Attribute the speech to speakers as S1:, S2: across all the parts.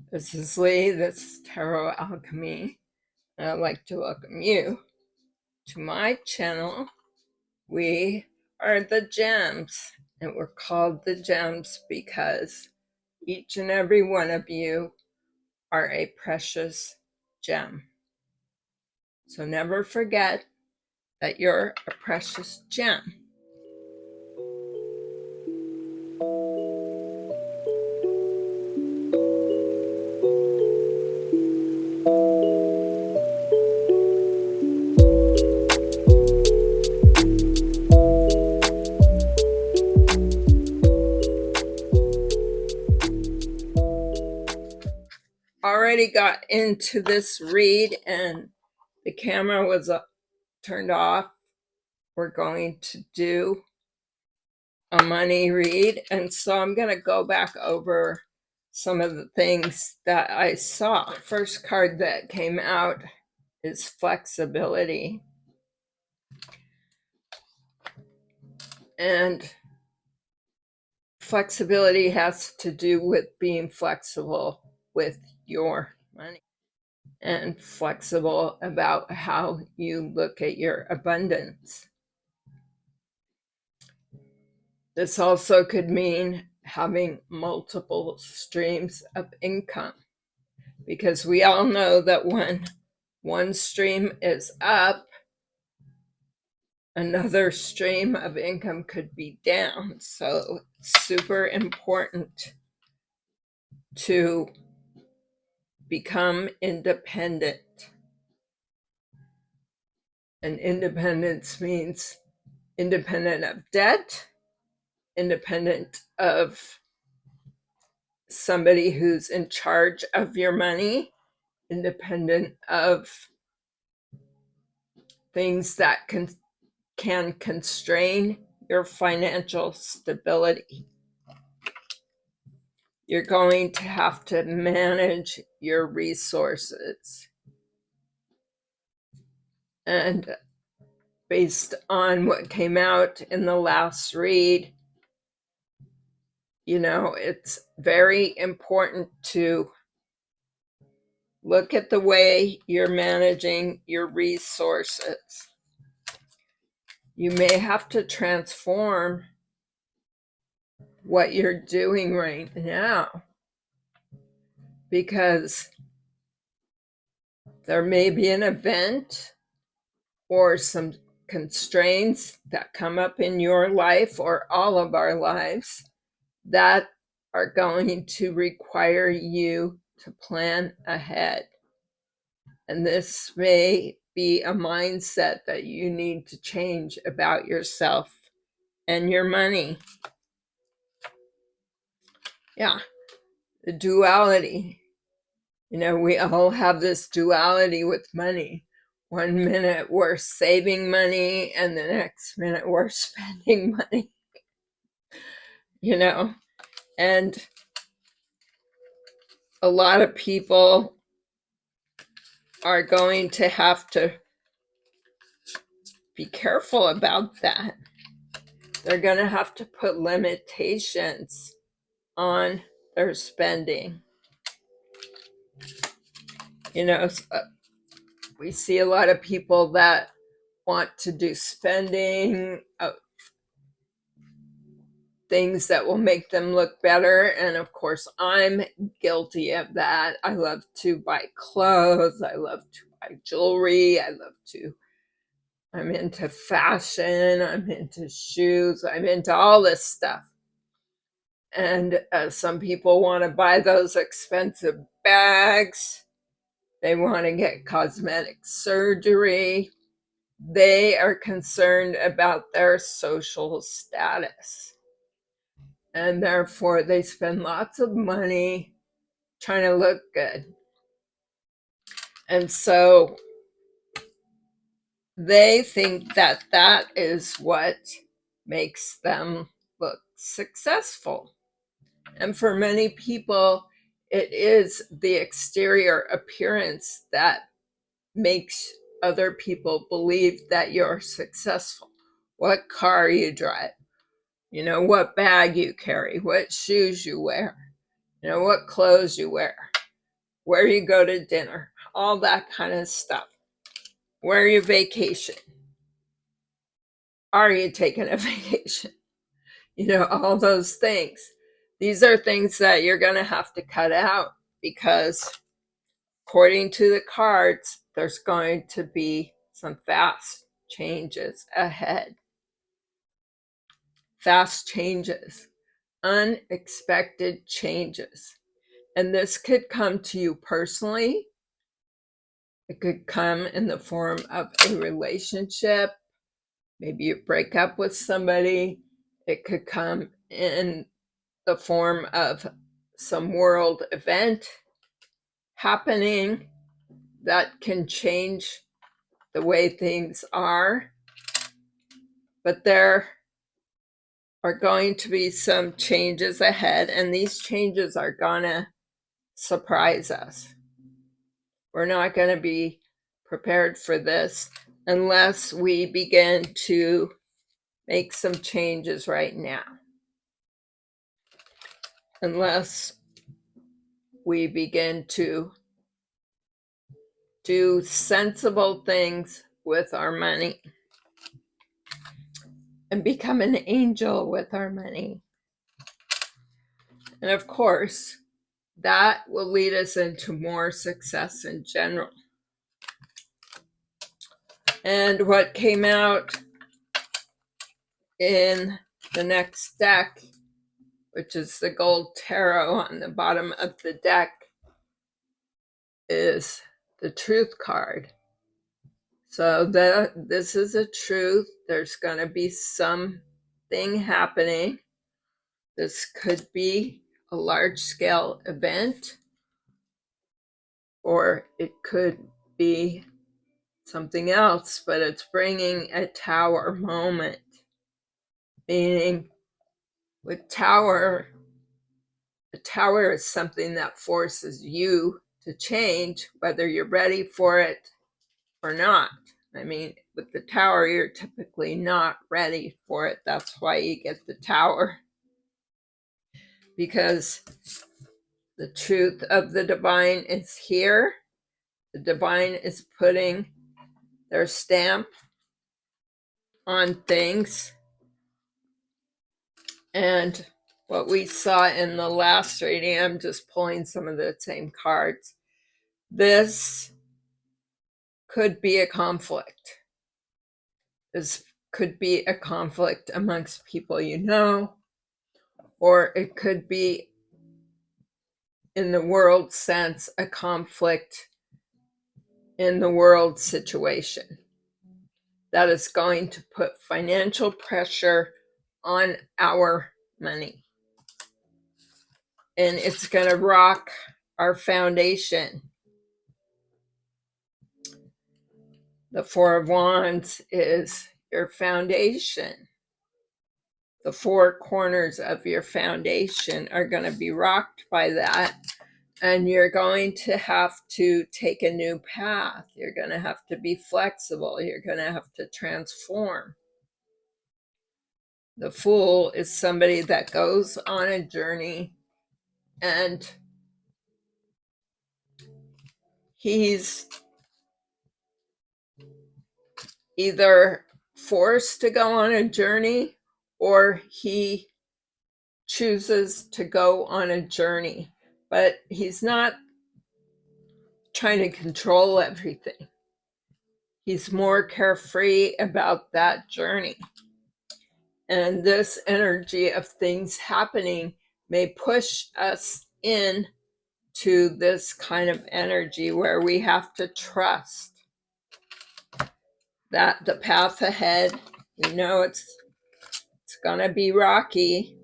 S1: This is Leigh. This is Tarot Alcmy, and I'd like to welcome you to my channel. We are the Gems, and we're called the Gems because each and every one of you are a precious gem. So never forget that you're a precious gem. Already got into this read and the camera was turned off. We're going to do a money read, and so I'm going to go back over some of the things that I saw. First card that came out is flexibility, and flexibility has to do with being flexible with your money and flexible about how you look at your abundance. This also could mean having multiple streams of income, because we all know that when one stream is up, another stream of income could be down. So it's super important to become independent. And independence means independent of debt, independent of somebody who's in charge of your money, independent of things that can constrain your financial stability. You're going to have to manage your resources. And based on what came out in the last read, you know, it's very important to look at the way you're managing your resources. You may have to transform what you're doing right now, because there may be an event or some constraints that come up in your life or all of our lives that are going to require you to plan ahead. And this may be a mindset that you need to change about yourself and your money. Yeah, the duality. You know, we all have this duality with money. 1 minute we're saving money and the next minute we're spending money. You know, and a lot of people are going to have to be careful about that. They're going to have to put limitations on their spending. You know, we see a lot of people that want to do spending of things that will make them look better. And of course, I'm guilty of that. I love to buy clothes. I love to buy jewelry. I'm into fashion. I'm into shoes. I'm into all this stuff. And some people want to buy those expensive bags. They want to get cosmetic surgery. They are concerned about their social status. And therefore, they spend lots of money trying to look good. And so they think that that is what makes them look successful. And for many people, it is the exterior appearance that makes other people believe that you're successful. What car you drive, you know, what bag you carry, what shoes you wear, you know, what clothes you wear. where you go to dinner, all that kind of stuff. Where you vacation. Are you taking a vacation? All those things. These are things that you're going to have to cut out because according to the cards, there's going to be some fast changes ahead. Fast changes, unexpected changes. And this could come to you personally. It could come in the form of a relationship. Maybe you break up with somebody. It could come in the form of some world event happening that can change the way things are. But there are going to be some changes ahead, and these changes are gonna surprise us. We're not going to be prepared for this unless we begin to make some changes right now. Unless we begin to do sensible things with our money and become an angel with our money. And of course, that will lead us into more success in general. And what came out in the next deck, which is the gold tarot on the bottom of the deck, is the truth card. So this is a truth. There's going to be something happening. This could be a large-scale event, or it could be something else, but it's bringing a tower moment. Meaning, with tower, a tower is something that forces you to change, whether you're ready for it or not. I mean, with the tower, you're typically not ready for it. That's why you get the tower. Because the truth of the divine is here. The divine is putting their stamp on things. And what we saw in the last reading, I'm just pulling some of the same cards. This could be a conflict. This could be a conflict amongst people you know, or it could be, in the world sense, a conflict in the world situation that is going to put financial pressure on our money. And it's going to rock our foundation. The Four of Wands is your foundation. The four corners of your foundation are going to be rocked by that. And you're going to have to take a new path. You're going to have to be flexible. You're going to have to transform. The Fool is somebody that goes on a journey, and he's either forced to go on a journey or he chooses to go on a journey. But he's not trying to control everything. He's more carefree about that journey. And this energy of things happening may push us in to this kind of energy where we have to trust that the path ahead, we know it's gonna be rocky,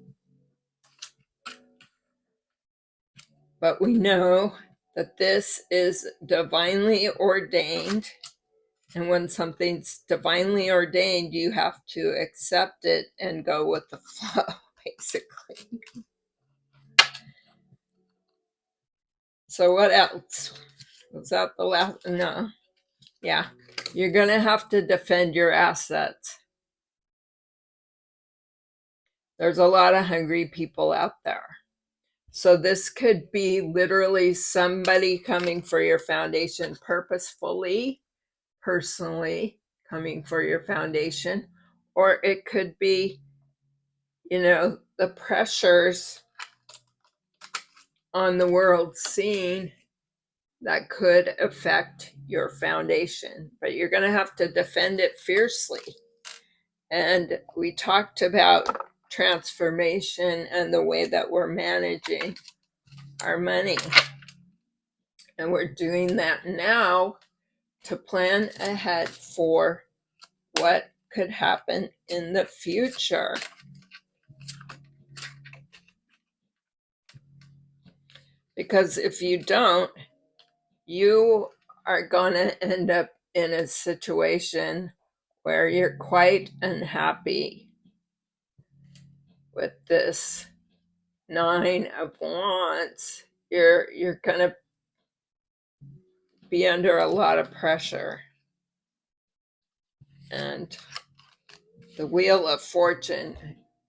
S1: but we know that this is divinely ordained. And when something's divinely ordained, you have to accept it and go with the flow, basically. So what else? Was that the last? No. Yeah. You're going to have to defend your assets. There's a lot of hungry people out there. So this could be literally somebody coming for your foundation purposefully, personally coming for your foundation, or it could be, the pressures on the world scene that could affect your foundation, but you're going to have to defend it fiercely. And we talked about transformation and the way that we're managing our money. And we're doing that now to plan ahead for what could happen in the future. Because if you don't, you are going to end up in a situation where you're quite unhappy with this Nine of Wands. You're going to be under a lot of pressure. And the Wheel of Fortune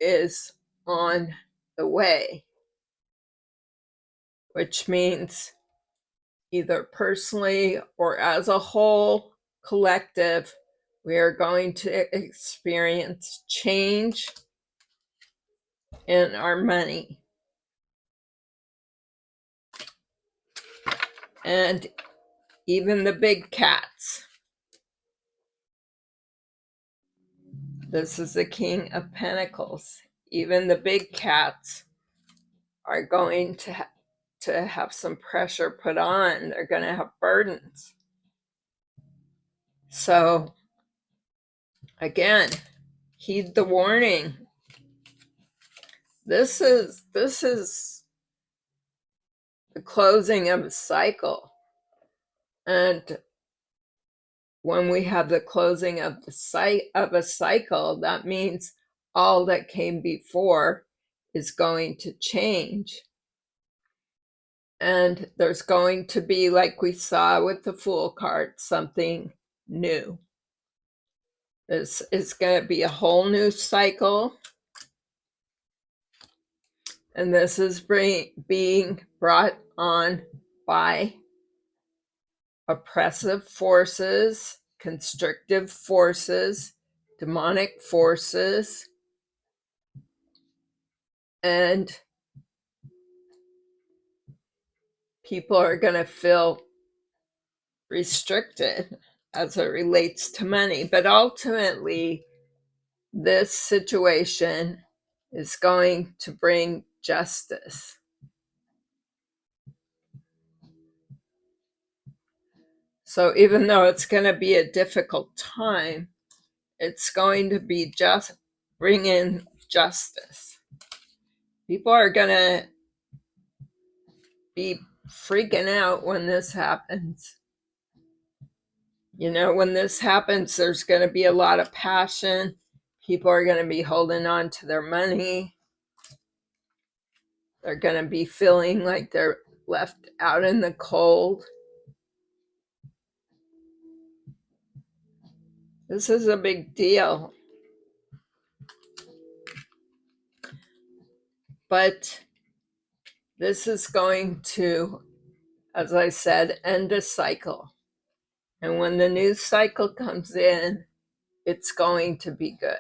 S1: is on the way, which means either personally or as a whole collective, we are going to experience change in our money. And even the big cats. This is the King of Pentacles. Even the big cats are going to have some pressure put on. They're going to have burdens. So, again, heed the warning. This is the closing of a cycle. And when we have the closing of a cycle, that means all that came before is going to change. And there's going to be, like we saw with the Fool card, something new. This is going to be a whole new cycle. And this is being brought on by oppressive forces, constrictive forces, demonic forces, and people are going to feel restricted as it relates to money. But ultimately, this situation is going to bring justice. So even though it's going to be a difficult time, it's going to be just bring in justice. People are going to be freaking out when this happens. When this happens, there's going to be a lot of passion. People are going to be holding on to their money. They're going to be feeling like they're left out in the cold. This is a big deal. But this is going to, as I said, end a cycle. And when the new cycle comes in, it's going to be good.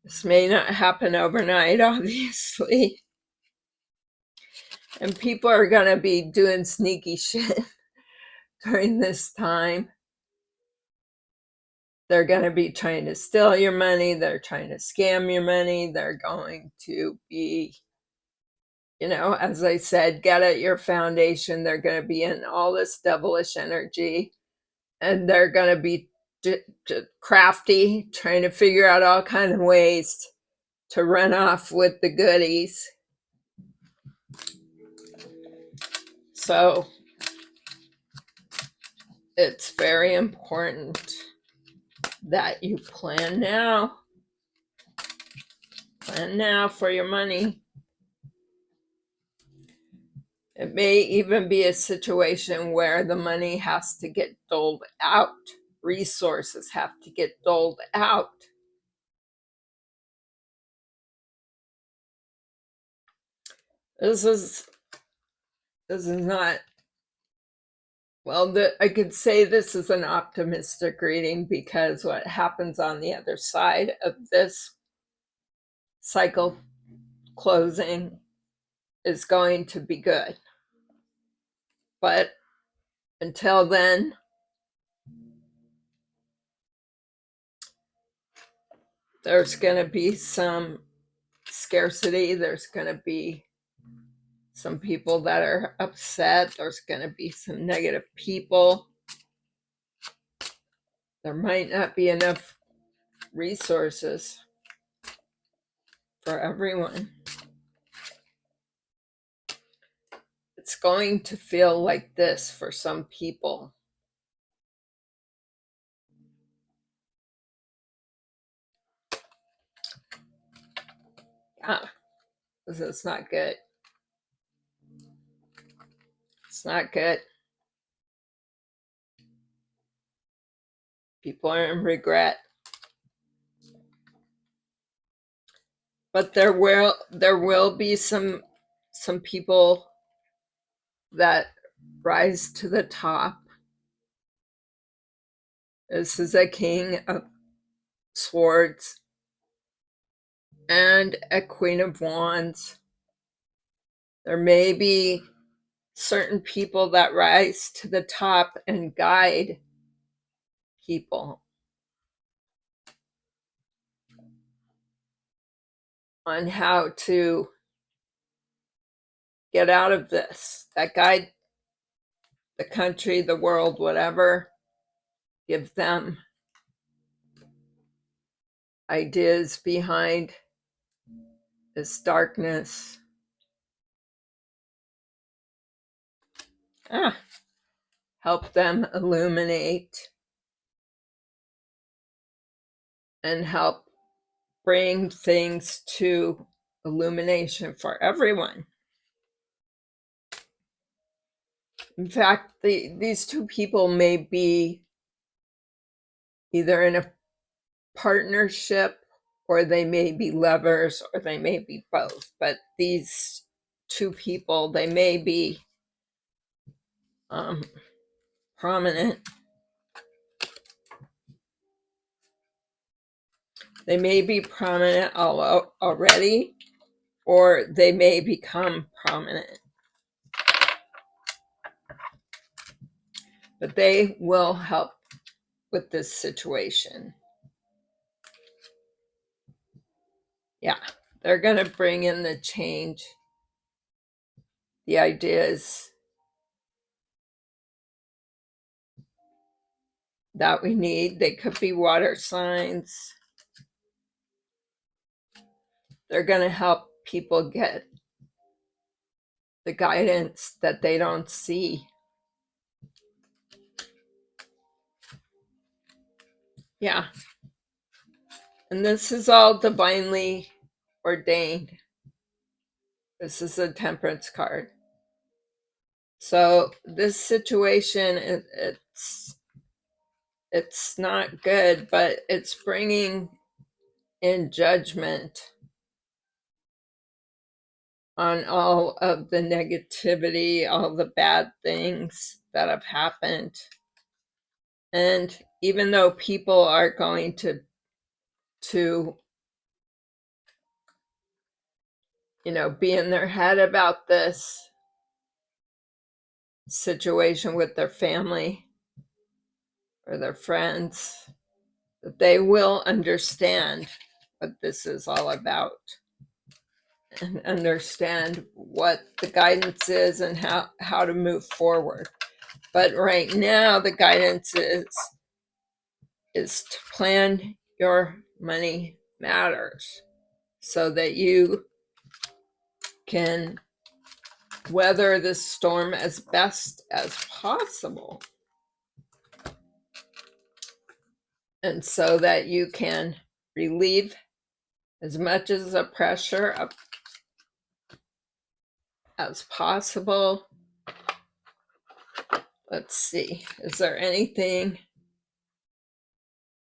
S1: This may not happen overnight, obviously. And people are going to be doing sneaky shit during this time. They're going to be trying to steal your money. They're trying to scam your money. They're going to be, as I said, get at your foundation. They're going to be in all this devilish energy. And they're going to be crafty, trying to figure out all kinds of ways to run off with the goodies. So it's very important that you plan now. Plan now for your money. It may even be a situation where the money has to get doled out. Resources have to get doled out. This is not, well, I could say this is an optimistic reading because what happens on the other side of this cycle closing is going to be good. But until then, there's going to be some scarcity. There's going to be some people that are upset. There's going to be some negative people. There might not be enough resources for everyone. It's going to feel like this for some people. Yeah, this is not good. It's not good. People are in regret. But there will be some people that rise to the top. This is a King of Swords and a Queen of Wands. There may be certain people that rise to the top and guide people on how to get out of this, that guide the country, the world, whatever, give them ideas behind this darkness. Help them illuminate and help bring things to illumination for everyone. In fact, these two people may be either in a partnership or they may be lovers or they may be both. But these two people, they may be prominent. They may be prominent already, or they may become prominent. But they will help with this situation. Yeah, they're going to bring in the change, the ideas that we need. They could be water signs. They're going to help people get the guidance that they don't see. Yeah. And this is all divinely ordained. This is a Temperance card. So this situation, it's not good, but it's bringing in judgment on all of the negativity, all the bad things that have happened. And even though people are going to be in their head about this situation with their family or their friends, that they will understand what this is all about and understand what the guidance is and how to move forward. But right now, the guidance is to plan your money matters so that you can weather this storm as best as possible. And so that you can relieve as much of the pressure as possible. Let's see, is there anything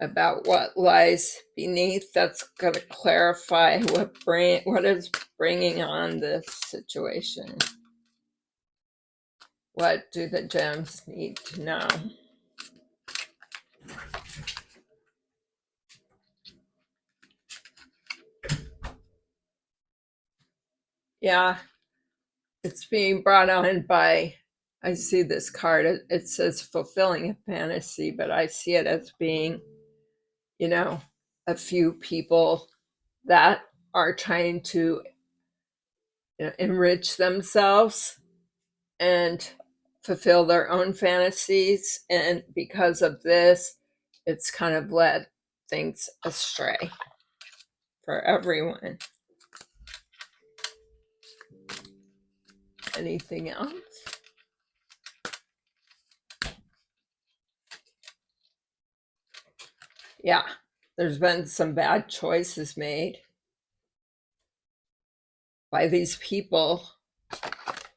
S1: about what lies beneath. That's going to clarify what is bringing on this situation. What do the gems need to know? Yeah, it's being brought on by, I see this card, it says fulfilling a fantasy, but I see it as being, a few people that are trying to enrich themselves and fulfill their own fantasies. And because of this, it's kind of led things astray for everyone. Anything else? Yeah, there's been some bad choices made by these people,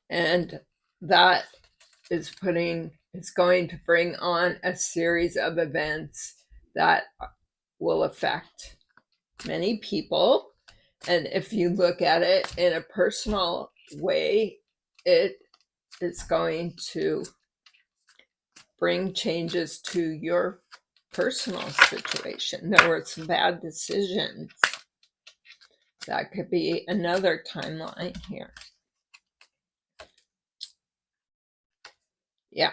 S1: and that is going to bring on a series of events that will affect many people. And if you look at it in a personal way, it is going to bring changes to your personal situation. There were some bad decisions. That could be another timeline here. Yeah.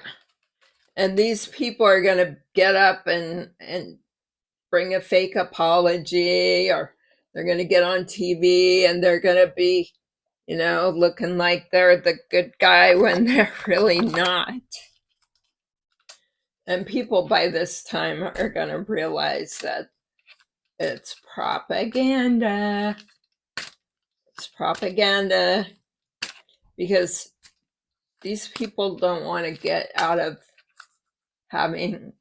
S1: And these people are going to get up and bring a fake apology, or they're going to get on TV and they're going to be, looking like they're the good guy when they're really not. And people by this time are going to realize that it's propaganda. It's propaganda because these people don't want to get out of having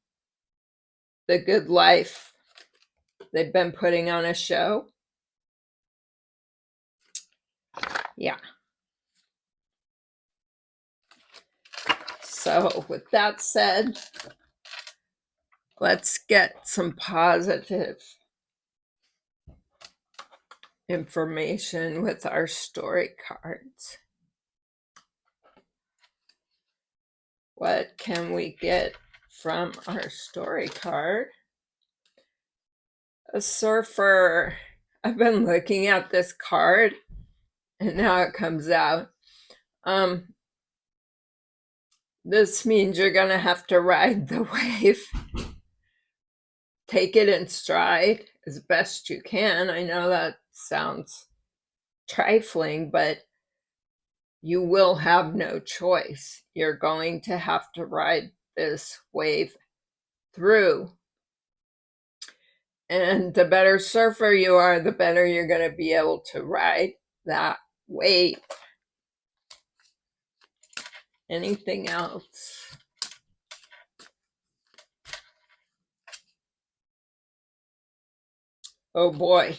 S1: the good life. They've been putting on a show. Yeah. So with that said, let's get some positive information with our story cards. What can we get from our story card? A surfer. I've been looking at this card and now it comes out. This means you're going to have to ride the wave. Take it in stride as best you can. I know that sounds trifling, but you will have no choice. You're going to have to ride this wave through. And the better surfer you are, the better you're going to be able to ride that wave. Anything else? Oh boy.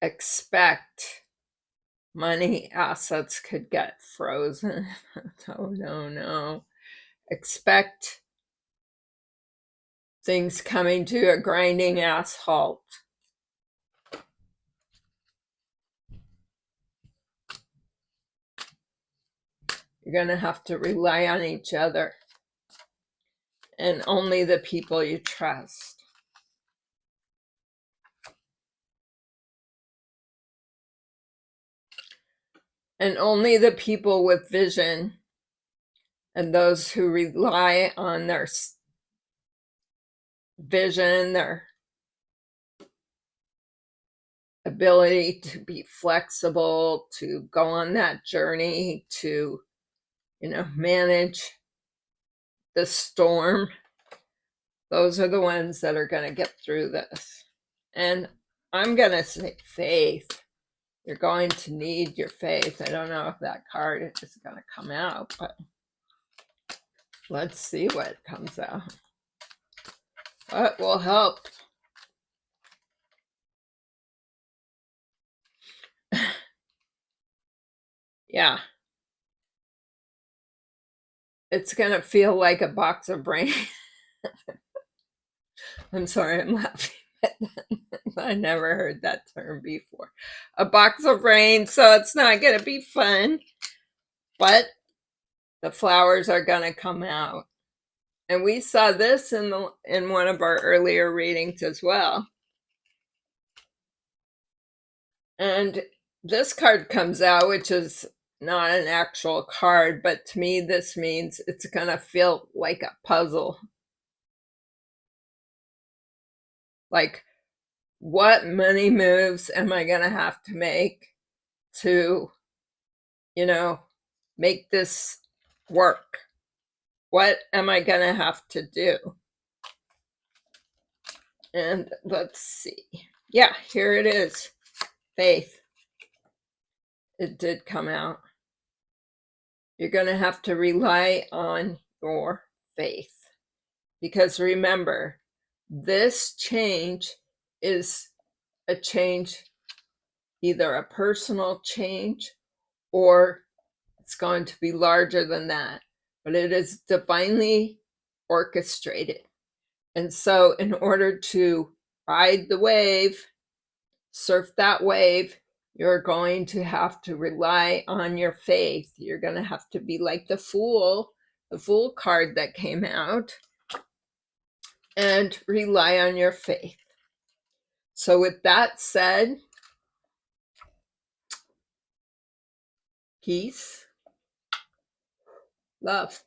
S1: Expect money assets could get frozen. Oh, no. Expect things coming to a grinding ass halt. You're going to have to rely on each other and only the people you trust. And only the people with vision and those who rely on their vision, their ability to be flexible, to go on that journey, to, manage the storm. Those are the ones that are going to get through this. And I'm going to say faith. You're going to need your faith. I don't know if that card is going to come out, but let's see what comes out. What will help? Yeah. It's going to feel like a box of brains. I'm sorry, I'm laughing at that. I never heard that term before. A box of rain, so it's not going to be fun, but the flowers are going to come out. And we saw this in one of our earlier readings as well. And this card comes out, which is not an actual card, but to me, this means it's going to feel like a puzzle. Like, what money moves am I going to have to make to, make this work? What am I going to have to do? And let's see. Yeah, here it is. Faith. It did come out. You're going to have to rely on your faith. Because remember, this change is a change, either a personal change or it's going to be larger than that. But it is divinely orchestrated. And so, in order to ride the wave, surf that wave, you're going to have to rely on your faith. You're going to have to be like the Fool card that came out, and rely on your faith. So with that said, peace, love.